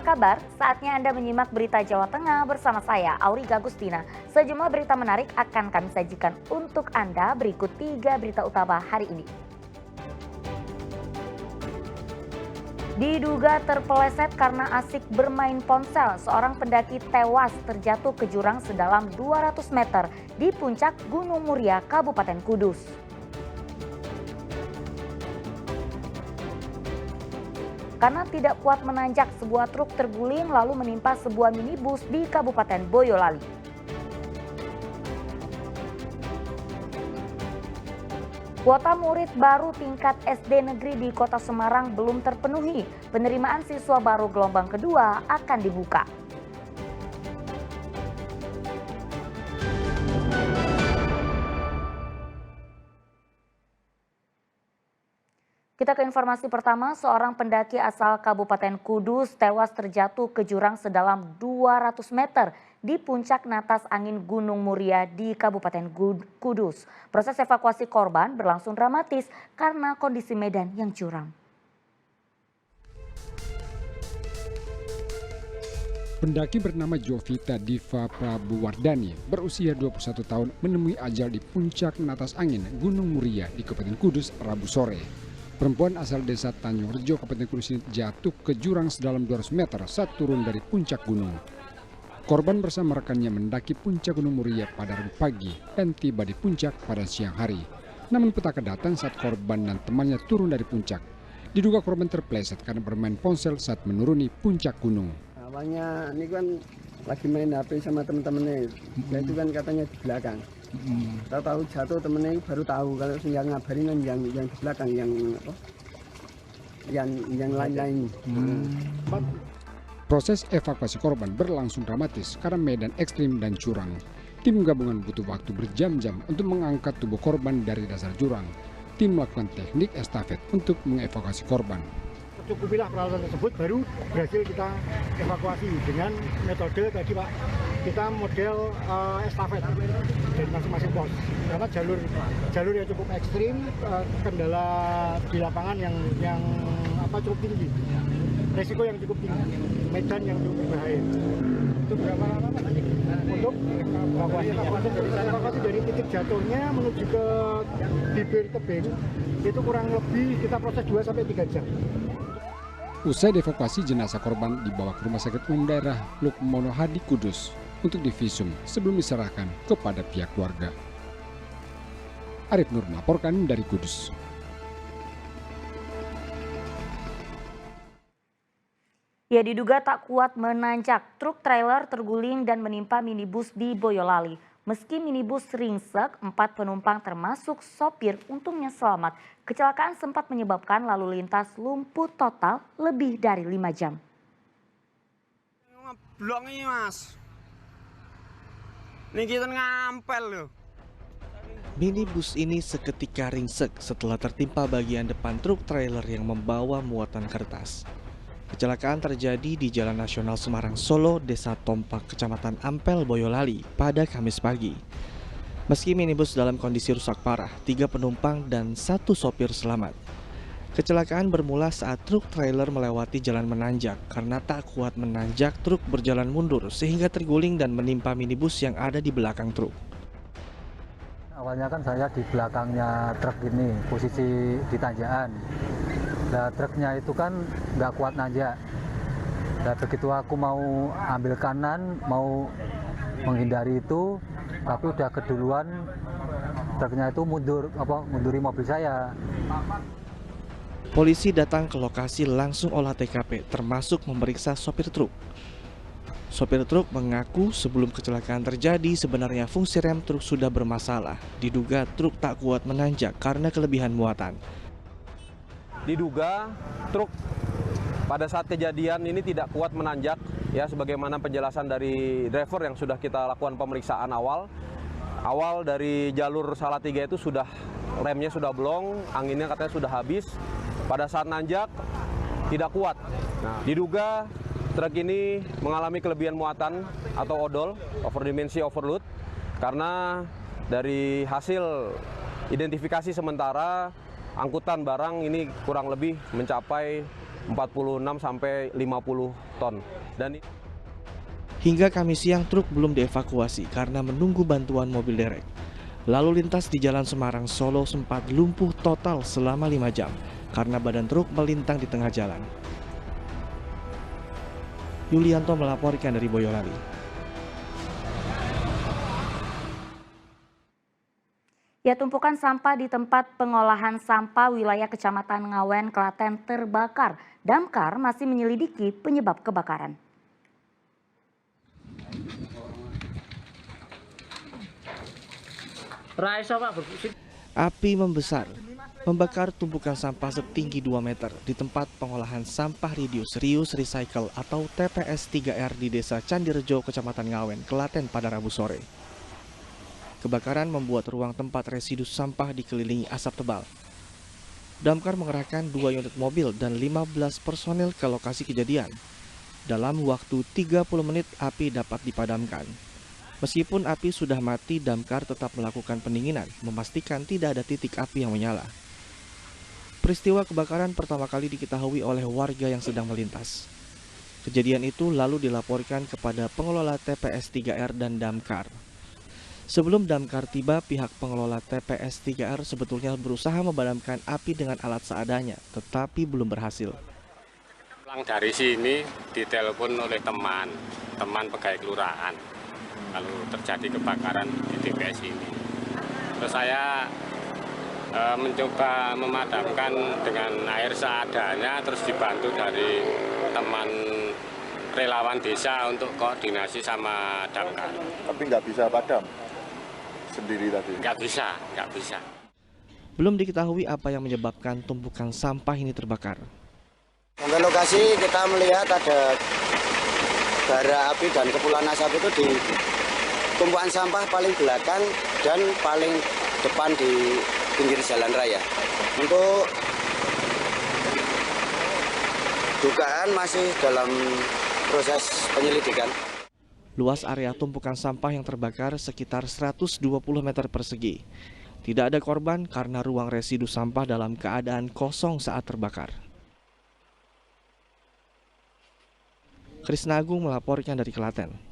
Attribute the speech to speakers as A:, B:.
A: kabar? Saatnya Anda menyimak berita Jawa Tengah bersama saya, Auriga Agustina. Sejumlah berita menarik akan kami sajikan untuk Anda. Berikut 3 berita utama hari ini. Diduga terpeleset karena asik bermain ponsel, seorang pendaki tewas terjatuh ke jurang sedalam 200 meter di puncak Gunung Muria, Kabupaten Kudus. Karena tidak kuat menanjak, sebuah truk terguling lalu menimpa sebuah minibus di Kabupaten Boyolali. Kuota murid baru tingkat SD negeri di Kota Semarang belum terpenuhi. Penerimaan siswa baru gelombang kedua akan dibuka. Kita ke informasi pertama, seorang pendaki asal Kabupaten Kudus tewas terjatuh ke jurang sedalam 200 meter di puncak natas angin Gunung Muria di Kabupaten Kudus. Proses evakuasi korban berlangsung dramatis karena kondisi medan yang curam.
B: Pendaki bernama Jovita Diva Prabuwardani berusia 21 tahun menemui ajal di puncak natas angin Gunung Muria di Kabupaten Kudus Rabu sore. Perempuan asal desa Tanjung Rejo, Kabupaten Kudus ini jatuh ke jurang sedalam 200 meter saat turun dari puncak gunung. Korban bersama rekannya mendaki puncak Gunung Muria pada Rabu pagi dan tiba di puncak pada siang hari. Namun petaka datang saat korban dan temannya turun dari puncak. Diduga korban terpeleset karena bermain ponsel saat menuruni puncak gunung.
C: Awalnya ini kan lagi main HP sama temen-temennya, itu kan katanya di belakang. Tahu jatuh temennya baru tahu kalau yang ngabarin kan yang di belakang yang lain-lain.
B: Proses evakuasi korban berlangsung dramatis karena medan ekstrim dan curang. Tim gabungan butuh waktu berjam-jam untuk mengangkat tubuh korban dari dasar jurang. Tim melakukan teknik estafet untuk mengevakuasi korban.
D: Cukupilah peralatan tersebut baru berhasil kita evakuasi dengan metode tadi Pak, kita model estafet dari masing-masing pos karena jalur yang cukup ekstrim, kendala di lapangan yang cukup tinggi, resiko yang cukup tinggi, medan yang cukup berbahaya. Itu berapa lama untuk evakuasi dari titik jatuhnya menuju ke bibir tebing itu kurang lebih kita proses 2-3 jam.
B: Usai dievakuasi, jenazah korban dibawa ke Rumah Sakit Umum Daerah Lukmono Hadi Kudus untuk divisum sebelum diserahkan kepada pihak keluarga. Arif Nur melaporkan dari Kudus.
A: Ya, diduga tak kuat menanjak, truk trailer terguling dan menimpa minibus di Boyolali. Meski minibus ringsek, 4 penumpang termasuk sopir untungnya selamat. Kecelakaan sempat menyebabkan lalu lintas lumpuh total lebih dari 5 jam.
E: Blok ini mas, ini kita ngampel loh.
F: Minibus ini seketika ringsek setelah tertimpa bagian depan truk trailer yang membawa muatan kertas. Kecelakaan terjadi di Jalan Nasional Semarang Solo, Desa Tompak, Kecamatan Ampel, Boyolali pada Kamis pagi. Meski minibus dalam kondisi rusak parah, 3 penumpang dan 1 sopir selamat. Kecelakaan bermula saat truk trailer melewati jalan menanjak. Karena tak kuat menanjak, truk berjalan mundur sehingga terguling dan menimpa minibus yang ada di belakang truk.
G: Awalnya kan saya di belakangnya truk ini, posisi di tanjakan. Nah, truknya itu kan nggak kuat nanjak. Nah, begitu aku mau ambil kanan, mau menghindari itu, tapi udah keduluan truknya itu munduri mobil saya.
F: Polisi datang ke lokasi langsung olah TKP, termasuk memeriksa sopir truk. Sopir truk mengaku sebelum kecelakaan terjadi sebenarnya fungsi rem truk sudah bermasalah. Diduga truk tak kuat menanjak karena kelebihan muatan.
E: Diduga truk pada saat kejadian ini tidak kuat menanjak, ya sebagaimana penjelasan dari driver yang sudah kita lakukan pemeriksaan awal. Awal dari jalur Salatiga itu sudah remnya sudah blong, anginnya katanya sudah habis. Pada saat nanjak tidak kuat. Nah, diduga truk ini mengalami kelebihan muatan atau odol, overdimensi overload, karena dari hasil identifikasi sementara angkutan barang ini kurang lebih mencapai 46 sampai 50 ton. Dan
F: Hingga Kamis siang truk belum dievakuasi karena menunggu bantuan mobil derek. Lalu lintas di Jalan Semarang Solo sempat lumpuh total selama 5 jam karena badan truk melintang di tengah jalan. Yulianto melaporkan dari Boyolali.
A: Ya, tumpukan sampah di tempat pengolahan sampah wilayah Kecamatan Ngawen, Klaten terbakar. Damkar masih menyelidiki penyebab kebakaran.
F: Api membesar, membakar tumpukan sampah setinggi 2 meter di tempat pengolahan sampah Reduce Reuse Recycle atau TPS 3R di Desa Candirejo, Kecamatan Ngawen, Klaten pada Rabu sore. Kebakaran membuat ruang tempat residu sampah dikelilingi asap tebal. Damkar mengerahkan 2 unit mobil dan 15 personel ke lokasi kejadian. Dalam waktu 30 menit api dapat dipadamkan. Meskipun api sudah mati, damkar tetap melakukan pendinginan, memastikan tidak ada titik api yang menyala. Peristiwa kebakaran pertama kali diketahui oleh warga yang sedang melintas. Kejadian itu lalu dilaporkan kepada pengelola TPS 3R dan damkar. Sebelum damkar tiba, pihak pengelola TPS 3R sebetulnya berusaha memadamkan api dengan alat seadanya, tetapi belum berhasil.
H: Pulang dari sini ditelepon oleh teman pegawai kelurahan. Lalu terjadi kebakaran di TPS ini. Terus saya mencoba memadamkan dengan air seadanya, terus dibantu dari teman relawan desa untuk koordinasi sama damkar.
I: Tapi nggak bisa padam sendiri tadi?
H: Nggak bisa.
F: Belum diketahui apa yang menyebabkan tumpukan sampah ini terbakar.
J: Sampai lokasi kita melihat ada bara api dan kepulan asap itu di tumpukan sampah paling belakang dan paling depan di pinggir jalan raya. Untuk dugaan masih dalam proses penyelidikan.
F: Luas area tumpukan sampah yang terbakar sekitar 120 meter persegi. Tidak ada korban karena ruang residu sampah dalam keadaan kosong saat terbakar. Krisna Agung melaporkan dari Klaten.